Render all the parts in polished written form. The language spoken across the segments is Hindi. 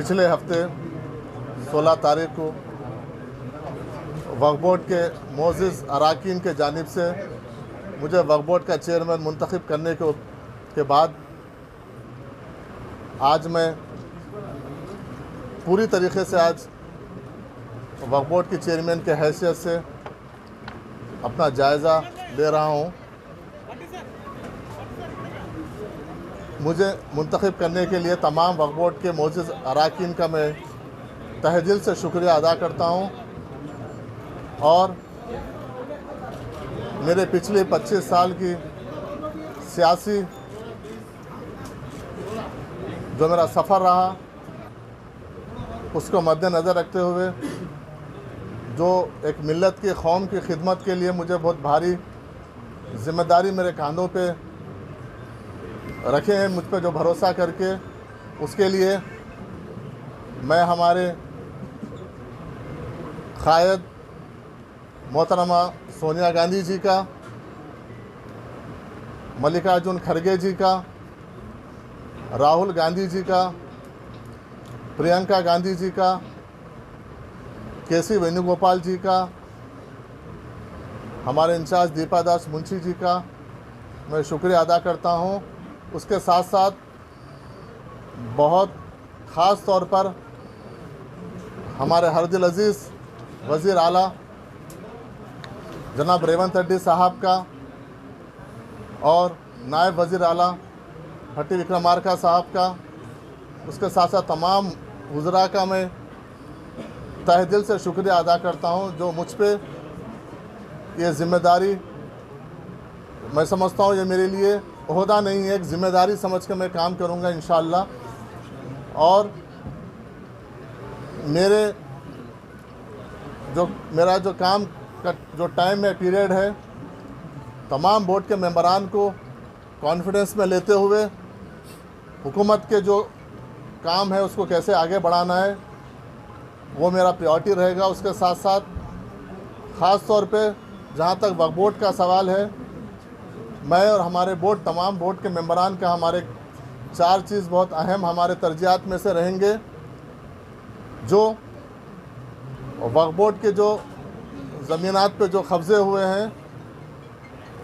पिछले हफ्ते 16 तारीख को वक्फ बोर्ड के मोअज़्ज़िज़ अरकान के जानिब से मुझे वक्फ बोर्ड का चेयरमैन मुंतखब करने के बाद आज मैं पूरी तरीक़े से आज वक्फ बोर्ड के चेयरमैन के हैसियत से अपना जायज़ा ले रहा हूँ। मुझे मुंतखब करने के लिए तमाम वक्फ बोर्ड के मोअज़्ज़िज़ अरकान का मैं तहे दिल से शुक्रिया अदा करता हूँ और मेरे पिछले 25 साल की सियासी जो मेरा सफ़र रहा उसको मद्देनज़र रखते हुए जो एक मिल्लत की कौम की खिदमत के लिए मुझे बहुत भारी ज़िम्मेदारी मेरे कांधों पे रखे हैं, मुझ पर जो भरोसा करके, उसके लिए मैं हमारे क़ायद मोहतरमा सोनिया गांधी जी का, मल्लिकार्जुन खड़गे जी का, राहुल गांधी जी का, प्रियंका गांधी जी का, केसी वेणुगोपाल जी का, हमारे इंचार्ज दीपादास मुंशी जी का मैं शुक्रिया अदा करता हूं। उसके साथ साथ बहुत ख़ास तौर पर हमारे हरदिल अज़ीज़ वज़ीर आला जनाब रेवंत रेड्डी साहब का और नायब वज़ीर आला भट्टी विक्रमार्का साहब का, उसके साथ साथ तमाम वज़रा का मैं तहे दिल से शुक्रिया अदा करता हूं, जो मुझ पे ये ज़िम्मेदारी, मैं समझता हूं ये मेरे लिए ओहदा नहीं है, एक ज़िम्मेदारी समझ के मैं काम करूंगा इंशाअल्लाह। और मेरा जो काम का जो टाइम है, पीरियड है, तमाम बोर्ड के मेंबरान को कॉन्फिडेंस में लेते हुए हुकूमत के जो काम है उसको कैसे आगे बढ़ाना है वो मेरा प्रायोरिटी रहेगा। उसके साथ साथ ख़ास तौर पे जहाँ तक वक्फ बोर्ड का सवाल है, मैं और हमारे बोर्ड, तमाम बोर्ड के मेंबरान का हमारे 4 चीज़ बहुत अहम हमारे तरजीहात में से रहेंगे। जो वक्फ बोर्ड के जो ज़मीनात पे जो कब्ज़े हुए हैं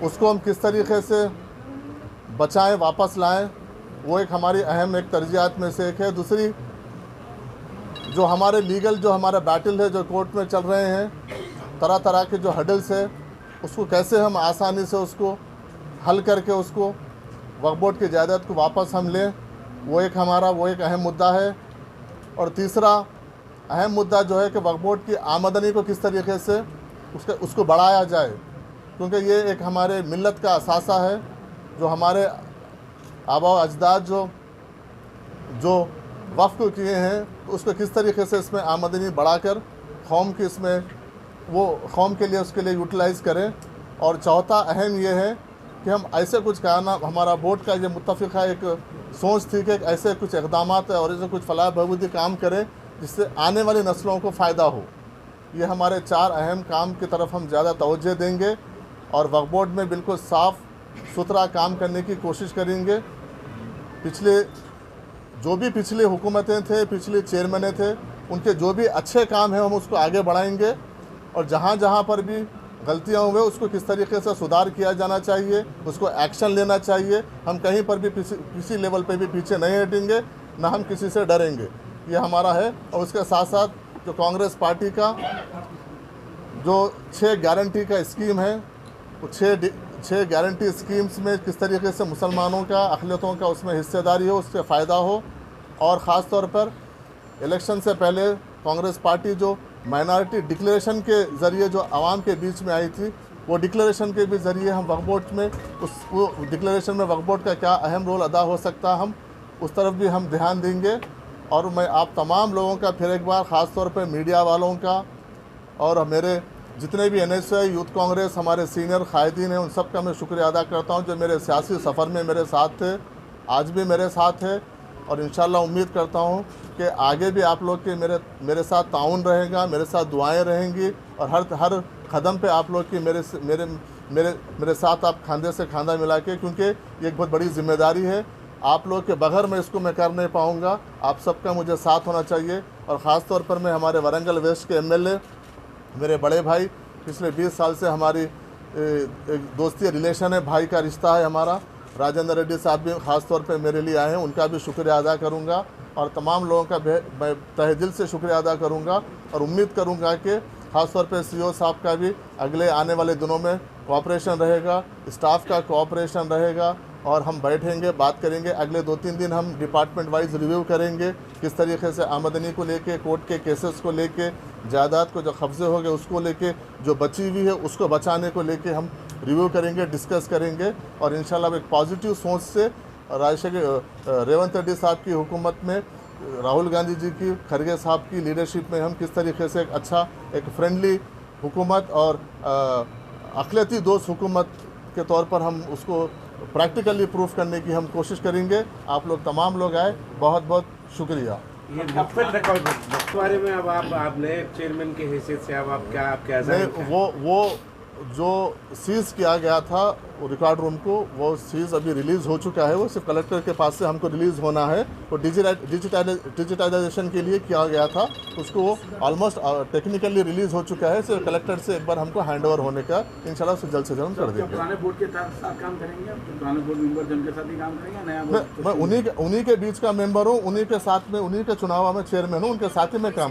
उसको हम किस तरीक़े से बचाएं, वापस लाएं, वो एक हमारी अहम एक तरजीहात में से एक है। दूसरी, जो हमारे लीगल जो हमारा बैटल है, जो कोर्ट में चल रहे हैं, तरह तरह के जो हडल्स है, उसको कैसे हम आसानी से उसको हल करके उसको वक्फ बोर्ड की जायदाद को वापस हम लें, वो एक अहम मुद्दा है। और तीसरा अहम मुद्दा जो है कि वक्फ बोर्ड की आमदनी को किस तरीके से उसको बढ़ाया जाए, क्योंकि ये एक हमारे मिल्लत का असासा है। जो हमारे आबा अजदाद जो वक्फ को किए हैं, उसको किस तरीके से इसमें आमदनी बढ़ाकर कौम की इसमें वो कौम के लिए उसके लिए यूटिलाइज़ करें। और चौथा अहम ये है कि हम ऐसे कुछ कहना, हमारा बोर्ड का ये मुत्तफ़िक़ा एक सोच थी कि ऐसे कुछ इक़दामात और ऐसे कुछ फलाह बहबूदी काम करें जिससे आने वाली नस्लों को फ़ायदा हो। ये हमारे 4 अहम काम की तरफ हम ज़्यादा तवज्जो देंगे और वक्फ बोर्ड में बिल्कुल साफ़ सुथरा काम करने की कोशिश करेंगे। पिछली हुकूमतें थे, पिछले चेयरमैन थे, उनके जो भी अच्छे काम हैं हम उसको आगे बढ़ाएंगे और जहाँ जहाँ पर भी गलतियाँ हुए उसको किस तरीके से सुधार किया जाना चाहिए, उसको एक्शन लेना चाहिए। हम कहीं पर भी किसी लेवल पे भी पीछे नहीं हटेंगे, ना हम किसी से डरेंगे, ये हमारा है। और उसके साथ साथ जो कांग्रेस पार्टी का जो 6 गारंटी का स्कीम है, वो 6 गारंटी स्कीम्स में किस तरीके से मुसलमानों का, अक़लियतों का उसमें हिस्सेदारी हो, उससे फ़ायदा हो। और ख़ास तौर पर इलेक्शन से पहले कांग्रेस पार्टी जो माइनॉरिटी डिक्लेरेशन के ज़रिए जो आवाम के बीच में आई थी, वो डिक्लेरेशन के भी ज़रिए हम वक्फ बोर्ड में वो डिक्लेरेशन में वक्फ बोर्ड का क्या अहम रोल अदा हो सकता है, हम उस तरफ भी हम ध्यान देंगे। और मैं आप तमाम लोगों का फिर एक बार ख़ास तौर पर मीडिया वालों का और मेरे जितने भी NSY यूथ कांग्रेस हमारे सीनियर कायदीन हैं, उन सब का मैं शुक्रिया अदा करता हूं, जो मेरे सियासी सफ़र में मेरे साथ थे, आज भी मेरे साथ है। और इंशाअल्लाह उम्मीद करता हूं कि आगे भी आप लोग के मेरे साथ ताउन रहेगा, मेरे साथ दुआएं रहेंगी और हर कदम पे आप लोग की मेरे साथ आप खांधे से खांधा मिला के, क्योंकि ये एक बहुत बड़ी ज़िम्मेदारी है आप लोग के बगैर मैं इसको मैं कर नहीं पाऊँगा। आप सबका मुझे साथ होना चाहिए। और ख़ास तौर पर मैं हमारे वारंगल वेस्ट के एमएलए मेरे बड़े भाई, पिछले 20 साल से हमारी एक दोस्ती रिलेशन है, भाई का रिश्ता है हमारा। राजेंद्र रेड्डी साहब भी ख़ास तौर पे मेरे लिए आए हैं, उनका भी शुक्रिया अदा करूंगा। और तमाम लोगों का मैं तहे दिल से शुक्रिया अदा करूंगा। और उम्मीद करूंगा कि ख़ास तौर पे सीईओ साहब का भी अगले आने वाले दिनों में कोऑपरेशन रहेगा, स्टाफ का कोऑपरेशन रहेगा। और हम बैठेंगे, बात करेंगे। अगले 2-3 दिन हम डिपार्टमेंट वाइज रिव्यू करेंगे, किस तरीके से आमदनी को लेके, कोर्ट के केसेस को लेके, जायदाद को जो कब्ज़े हो गए उसको लेके, जो बची हुई है उसको बचाने को लेके हम रिव्यू करेंगे, डिस्कस करेंगे। और इंशाल्लाह एक पॉजिटिव सोच से रेवंत रेड्डी साहब की हुकूमत में, राहुल गांधी जी की, खरगे साहब की लीडरशिप में हम किस तरीके से एक अच्छा, एक फ्रेंडली हुकूमत और अक़लियती दोस्त हुकूमत के तौर पर हम उसको प्रैक्टिकली प्रूफ करने की हम कोशिश करेंगे। आप लोग तमाम लोग आए, बहुत बहुत शुक्रिया। ये वक्फ बारे में अब आप नए चेयरमैन की हैसियत से अब आप क्या वो जो सीज़ किया गया था वो रिकॉर्ड रूम को, वो सीज़ अभी रिलीज़ हो चुका है। वो सिर्फ कलेक्टर के पास से हमको रिलीज़ होना है। वो डिजिटाइजेशन के लिए किया गया था, उसको वो ऑलमोस्ट टेक्निकली रिलीज़ हो चुका है। सिर्फ कलेक्टर से एक बार हमको हैंड ओवर होने का इंशाल्लाह से जल्द कर देंगे। पुराने बोर्ड के साथ काम करेंगे, पुराने बोर्ड मेंबर जन के साथ ही काम करेंगे, नया बोर्ड? मैं उन्हीं के बीच का मेंबर हूँ, उन्हीं के साथ में, उन्हीं के चुनाव में चेयरमैन हूँ, उनके साथ ही मैं काम